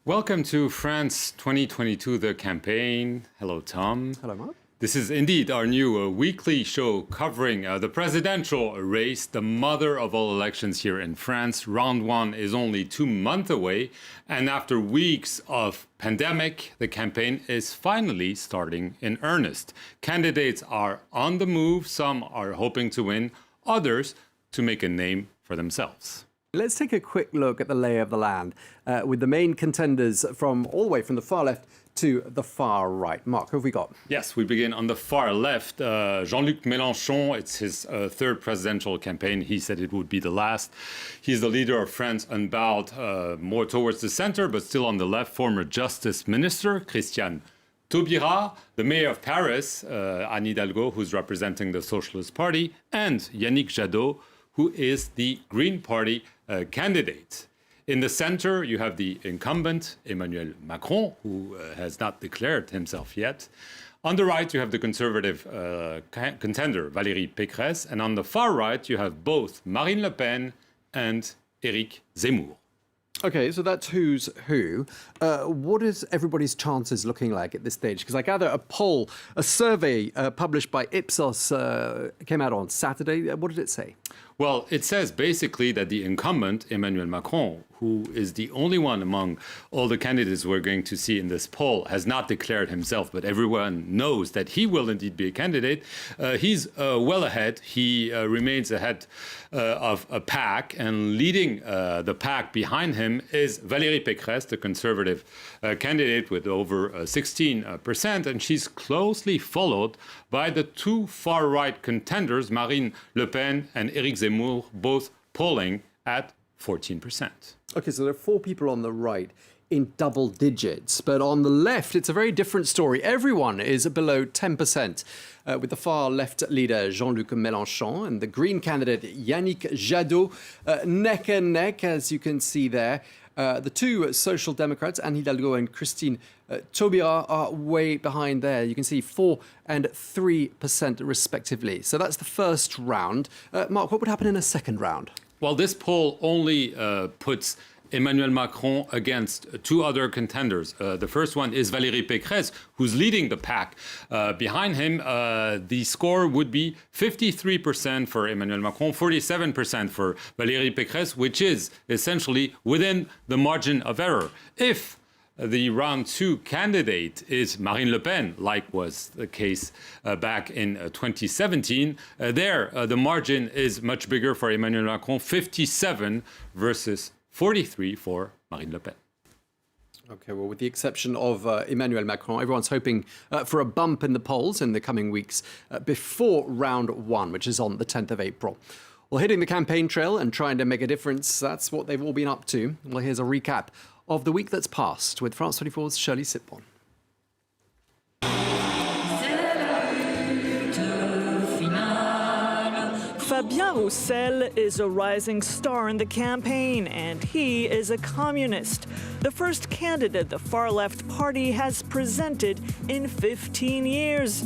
Welcome to France 2022, the campaign. Hello, Tom. Hello, Mark. This is indeed our new weekly show covering the presidential race, the mother of all elections here in France. Round one is only 2 months away. And after weeks of pandemic, the campaign is finally starting in earnest. Candidates are on the move. Some are hoping to win, others to make a name for themselves. Let's take a quick look at the lay of the land with the main contenders from all the way from the far left to the far right. Mark, who have we got? Yes, we begin on the far left. Jean-Luc Mélenchon, it's his third presidential campaign. He said it would be the last. He's the leader of France Unbowed, more towards the center, but still on the left. Former Justice Minister Christiane Taubira, the mayor of Paris, Anne Hidalgo, who's representing the Socialist Party, and Yannick Jadot, who is the Green Party candidate. In the center, you have the incumbent, Emmanuel Macron, who has not declared himself yet. On the right, you have the conservative contender, Valérie Pécresse. And on the far right, you have both Marine Le Pen and Éric Zemmour. Okay, so that's who's who. What is everybody's chances looking like at this stage? Because I gather a survey published by Ipsos came out on Saturday. What did it say? Well, it says basically that the incumbent, Emmanuel Macron, who is the only one among all the candidates we're going to see in this poll, has not declared himself, but everyone knows that he will indeed be a candidate. He's well ahead. He remains ahead of a pack, and leading the pack behind him is Valérie Pécresse, the conservative candidate with over 16%, and she's closely followed by the two far-right contenders, Marine Le Pen and Éric Zemmour, both polling at 14%. Okay, so there are four people on the right in double digits, but on the left, it's a very different story. Everyone is below 10%, with the far left leader, Jean-Luc Mélenchon, and the Green candidate, Yannick Jadot, neck and neck, as you can see there. The two Social Democrats, Anne Hidalgo and Christine Taubira, are way behind there. You can see 4% and 3% respectively. So that's the first round. Mark, what would happen in a second round? Well, this poll only puts Emmanuel Macron against two other contenders. The first one is Valérie Pécresse, who's leading the pack. Behind him, the score would be 53% for Emmanuel Macron, 47% for Valérie Pécresse, which is essentially within the margin of error. If the round two candidate is Marine Le Pen, like was the case back in 2017. The margin is much bigger for Emmanuel Macron, 57 versus 43 for Marine Le Pen. Okay, well, with the exception of Emmanuel Macron, everyone's hoping for a bump in the polls in the coming weeks before round one, which is on the 10th of April. Well, hitting the campaign trail and trying to make a difference, that's what they've all been up to. Well, here's a recap of the week that's passed with France 24's Shirley Sitbon. Fabien Roussel is a rising star in the campaign, and he is a communist, the first candidate the far-left party has presented in 15 years.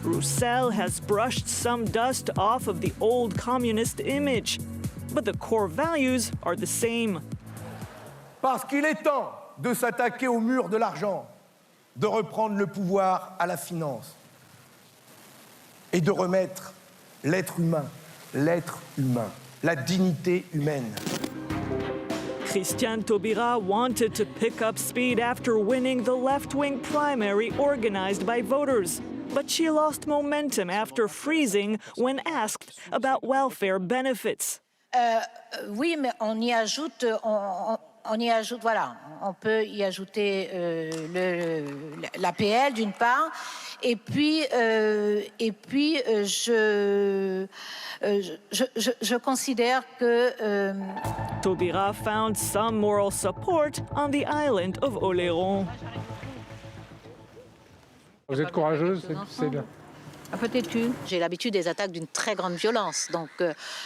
Roussel has brushed some dust off of the old communist image, but the core values are the same. Parce qu'il est temps de s'attaquer au mur de l'argent, de reprendre le pouvoir à la finance et de remettre l'être humain, la dignité humaine. Christiane Taubira wanted to pick up speed after winning the left-wing primary organized by voters. But she lost momentum after freezing when asked about welfare benefits. Oui, mais on y ajoute, voilà, on peut y ajouter l'APL d'une part, et puis je considère que Taubira found some moral support on the island of Oléron. Vous êtes courageuse, c'est bien. J'ai l'habitude des attaques d'une très grande violence, donc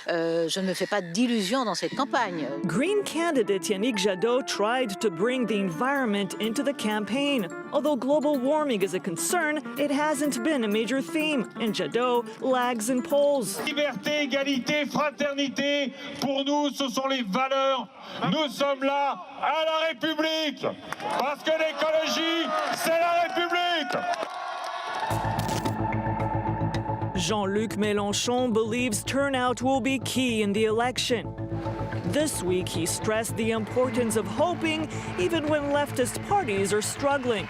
je ne me fais pas d'illusions dans cette campagne. Green candidate Yannick Jadot tried to bring the environment into the campaign. Although global warming is a concern, it hasn't been a major theme, and Jadot lags in polls. Liberté, égalité, fraternité, pour nous, ce sont les valeurs. Nous sommes là à la République, parce que l'écologie, c'est la République. Jean-Luc Mélenchon believes turnout will be key in the election. This week, he stressed the importance of hoping, even when leftist parties are struggling.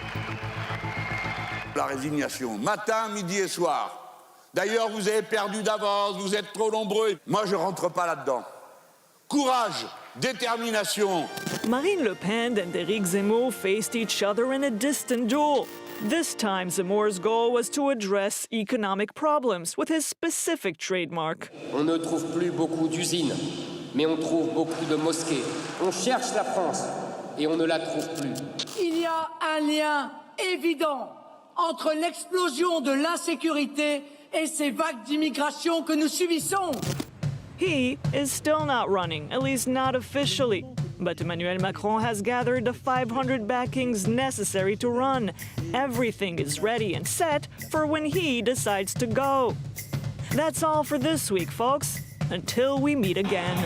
La résignation, matin, midi et soir. D'ailleurs, vous avez perdu d'avance, vous êtes trop nombreux. Moi, je ne rentre pas là-dedans. Courage, détermination. Marine Le Pen and Éric Zemmour faced each other in a distant duel. This time, Zemmour's goal was to address economic problems with his specific trademark. On ne trouve plus beaucoup d'usines, mais on trouve beaucoup de mosquées. On cherche la France et on ne la trouve plus. Il y a un lien évident entre l'explosion de l'insécurité et ces vagues d'immigration que nous subissons. He is still not running, at least not officially. But Emmanuel Macron has gathered the 500 backings necessary to run. Everything is ready and set for when he decides to go. That's all for this week, folks. Until we meet again.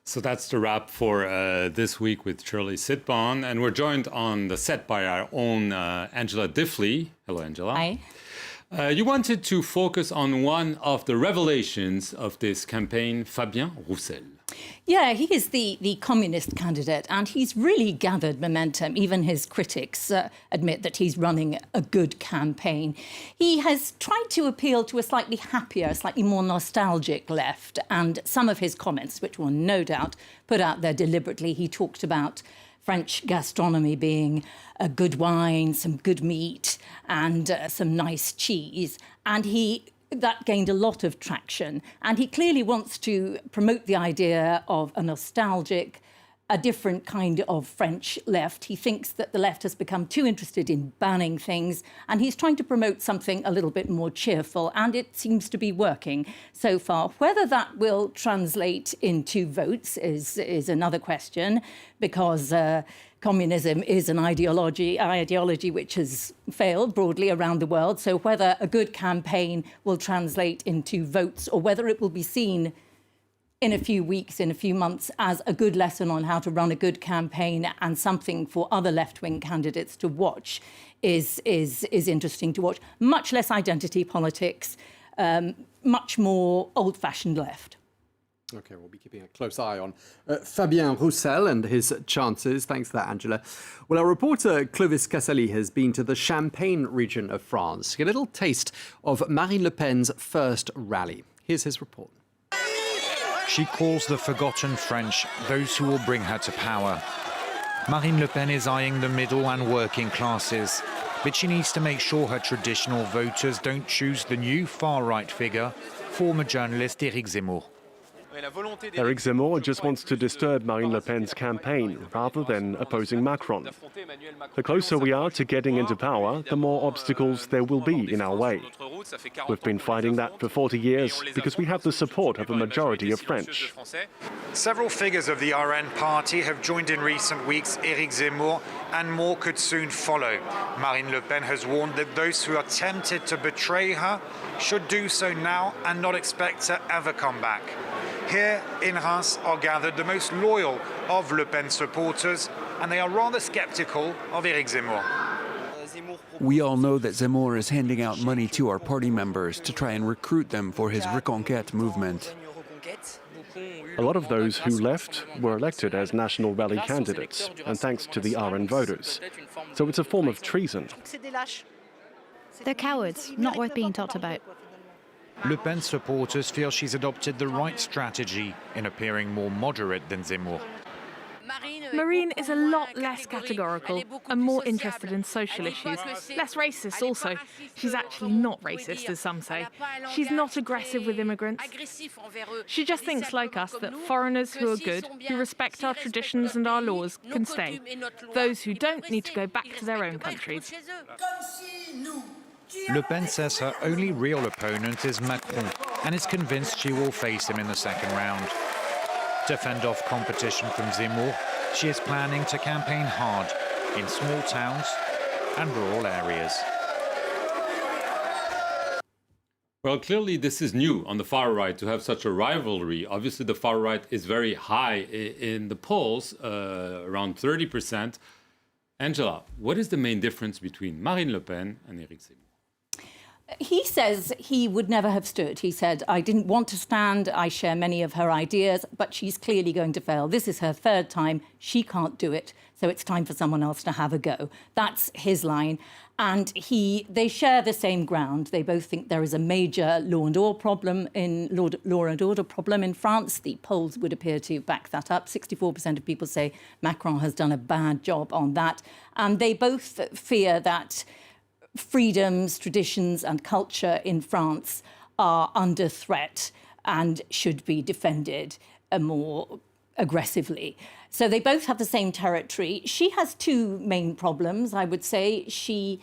So that's the wrap for this week with Shirley Sitbon. And we're joined on the set by our own Angela Diffley. Hello, Angela. Hi. You wanted to focus on one of the revelations of this campaign, Fabien Roussel. Yeah, he is the communist candidate, and he's really gathered momentum. Even his critics admit that he's running a good campaign. He has tried to appeal to a slightly happier, slightly more nostalgic left, and some of his comments, which were no doubt put out there deliberately, he talked about French gastronomy being a good wine, some good meat, and some nice cheese. And that gained a lot of traction. And he clearly wants to promote the idea of a nostalgic, a different kind of French left. He thinks that the left has become too interested in banning things, and he's trying to promote something a little bit more cheerful, and it seems to be working so far. Whether that will translate into votes is another question, because communism is an ideology which has failed broadly around the world. So whether a good campaign will translate into votes, or whether it will be seen in a few weeks, in a few months, as a good lesson on how to run a good campaign and something for other left-wing candidates to watch is interesting to watch. Much less identity politics, much more old-fashioned left. OK, we'll be keeping a close eye on Fabien Roussel and his chances. Thanks for that, Angela. Well, our reporter Clovis Casali has been to the Champagne region of France to get a little taste of Marine Le Pen's first rally. Here's his report. She calls the forgotten French those who will bring her to power. Marine Le Pen is eyeing the middle and working classes, but she needs to make sure her traditional voters don't choose the new far-right figure, former journalist Éric Zemmour. Éric Zemmour just wants to disturb Marine Le Pen's campaign rather than opposing Macron. The closer we are to getting into power, the more obstacles there will be in our way. We've been fighting that for 40 years because we have the support of a majority of French. Several figures of the RN party have joined in recent weeks Éric Zemmour, and more could soon follow. Marine Le Pen has warned that those who are tempted to betray her should do so now and not expect to ever come back. Here in Reims are gathered the most loyal of Le Pen supporters, and they are rather sceptical of Éric Zemmour. We all know that Zemmour is handing out money to our party members to try and recruit them for his Reconquête movement. A lot of those who left were elected as National Rally candidates, and thanks to the RN voters. So it's a form of treason. They're cowards, not worth being talked about. Le Pen supporters feel she's adopted the right strategy in appearing more moderate than Zemmour. Marine is a lot less categorical and more interested in social issues. Less racist also. She's actually not racist, as some say. She's not aggressive with immigrants. She just thinks, like us, that foreigners who are good, who respect our traditions and our laws, can stay. Those who don't need to go back to their own countries. Le Pen says her only real opponent is Macron and is convinced she will face him in the second round. To fend off competition from Zemmour, she is planning to campaign hard in small towns and rural areas. Well, clearly this is new on the far right to have such a rivalry. Obviously, the far right is very high in the polls, around 30%. Angela, what is the main difference between Marine Le Pen and Éric Zemmour? He says he would never have stood. He said, I didn't want to stand. I share many of her ideas, but she's clearly going to fail. This is her third time. She can't do it. So it's time for someone else to have a go. That's his line. And they share the same ground. They both think there is a major law and order problem in France. The polls would appear to back that up. 64% of people say Macron has done a bad job on that. And they both fear that freedoms, traditions and culture in France are under threat and should be defended more aggressively. So they both have the same territory. She has two main problems, I would say. She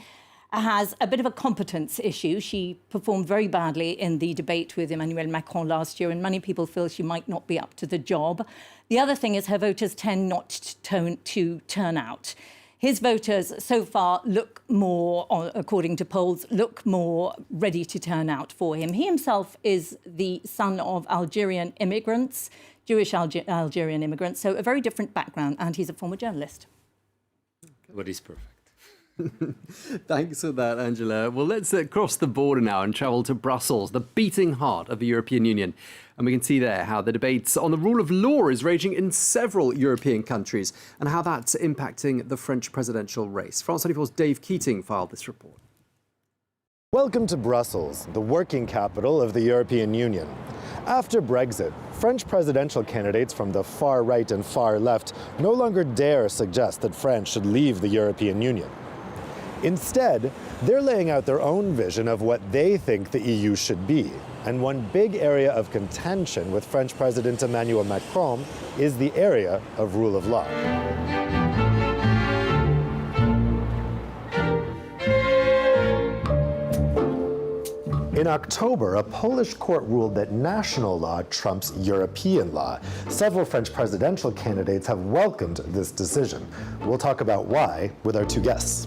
has a bit of a competence issue. She performed very badly in the debate with Emmanuel Macron last year, and many people feel she might not be up to the job. The other thing is her voters tend not to turn out. His voters so far look more, according to polls, look more ready to turn out for him. He himself is the son of Algerian immigrants, Jewish Algerian immigrants, so a very different background, and he's a former journalist. But he's perfect. Thanks for that, Angela. Well, let's cross the border now and travel to Brussels, the beating heart of the European Union. And we can see there how the debates on the rule of law is raging in several European countries and how that's impacting the French presidential race. France 24's Dave Keating filed this report. Welcome to Brussels, the working capital of the European Union. After Brexit, French presidential candidates from the far right and far left no longer dare suggest that France should leave the European Union. Instead, they're laying out their own vision of what they think the EU should be. And one big area of contention with French President Emmanuel Macron is the area of rule of law. In October, a Polish court ruled that national law trumps European law. Several French presidential candidates have welcomed this decision. We'll talk about why with our two guests.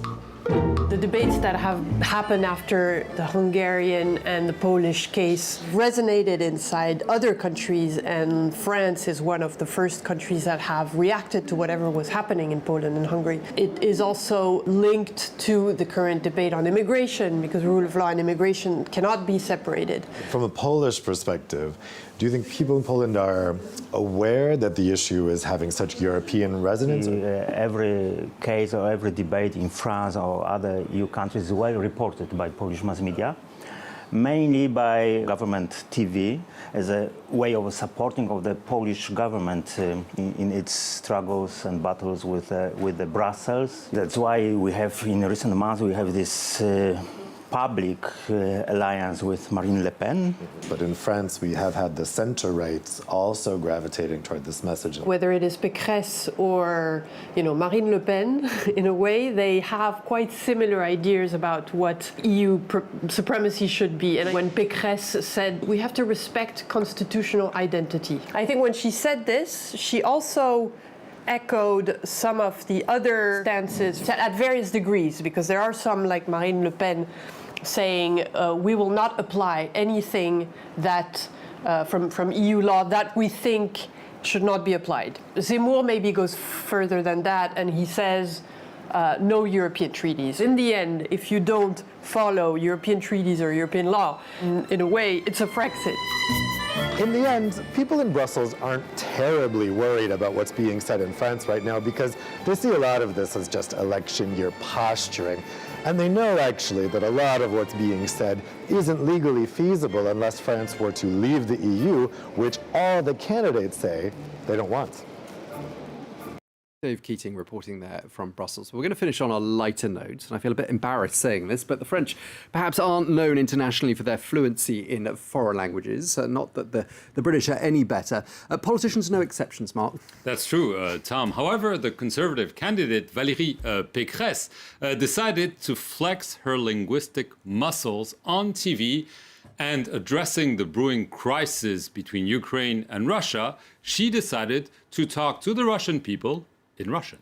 The debates that have happened after the Hungarian and the Polish case resonated inside other countries, and France is one of the first countries that have reacted to whatever was happening in Poland and Hungary. It is also linked to the current debate on immigration, because rule of law and immigration cannot be separated. From a Polish perspective, do you think people in Poland are aware that the issue is having such European resonance? Every case or every debate in France or other EU countries is well reported by Polish mass media, mainly by government TV, as a way of supporting of the Polish government in its struggles and battles with the Brussels. That's why we have, in recent months, we have this public alliance with Marine Le Pen. But in France, we have had the center-right also gravitating toward this message. Whether it is Pécresse or, Marine Le Pen, in a way, they have quite similar ideas about what EU supremacy should be. And when Pécresse said, we have to respect constitutional identity, I think when she said this, she also echoed some of the other stances at various degrees, because there are some, like Marine Le Pen, saying we will not apply anything that from EU law that we think should not be applied. Zemmour maybe goes further than that, and he says no European treaties. In the end, if you don't follow European treaties or European law, in a way, it's a Frexit. In the end, people in Brussels aren't terribly worried about what's being said in France right now, because they see a lot of this as just election year posturing. And they know, actually, that a lot of what's being said isn't legally feasible unless France were to leave the EU, which all the candidates say they don't want. Dave Keating reporting there from Brussels. We're going to finish on a lighter note, and I feel a bit embarrassed saying this, but the French perhaps aren't known internationally for their fluency in foreign languages. Not that the British are any better. Politicians, no exceptions, Mark. That's true, Tom. However, the Conservative candidate Valérie Pécresse decided to flex her linguistic muscles on TV. And addressing the brewing crisis between Ukraine and Russia, she decided to talk to the Russian people in Russian.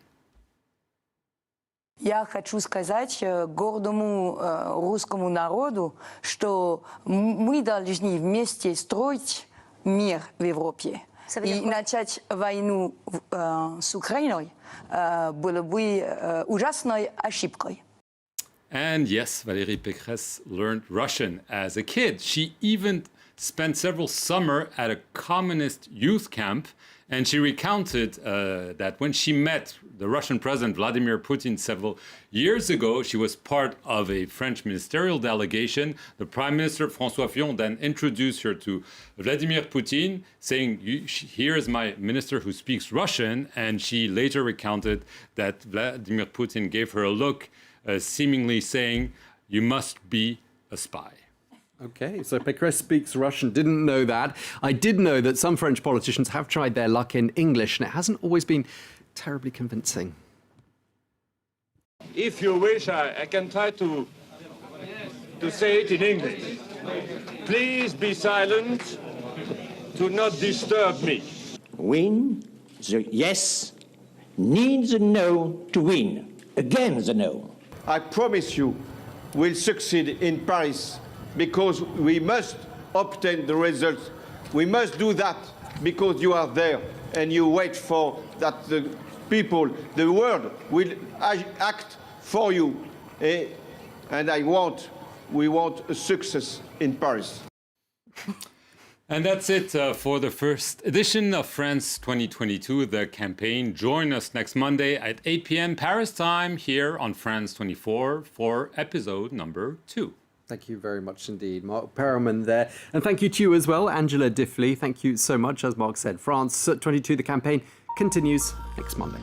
Я хочу сказать гордому русскому народу, что мы должны вместе строить мир в Европе. И начать войну с Украиной было бы ужасной ошибкой. And yes, Valérie Pécresse learned Russian as a kid. She even spent several summers at a communist youth camp, and she recounted that when she met the Russian President Vladimir Putin several years ago, she was part of a French ministerial delegation. The Prime Minister, François Fillon, then introduced her to Vladimir Putin, saying, here is my minister who speaks Russian, and she later recounted that Vladimir Putin gave her a look seemingly saying, you must be a spy. OK, so Pécresse speaks Russian. Didn't know that. I did know that some French politicians have tried their luck in English, and it hasn't always been terribly convincing. If you wish, I can try to say it in English. Please be silent. Do not disturb me. Win the yes, need the no to win. Again the no. I promise you we'll succeed in Paris because we must obtain the results. We must do that because you are there and you wait for that the people, the world will act for you. And we want a success in Paris. And that's it for the first edition of France 2022, the campaign. Join us next Monday at 8 p.m. Paris time here on France 24 for episode number 2. Thank you very much indeed, Mark Perelman there. And thank you to you as well, Angela Diffley. Thank you so much. As Mark said, France 22, the campaign continues next Monday.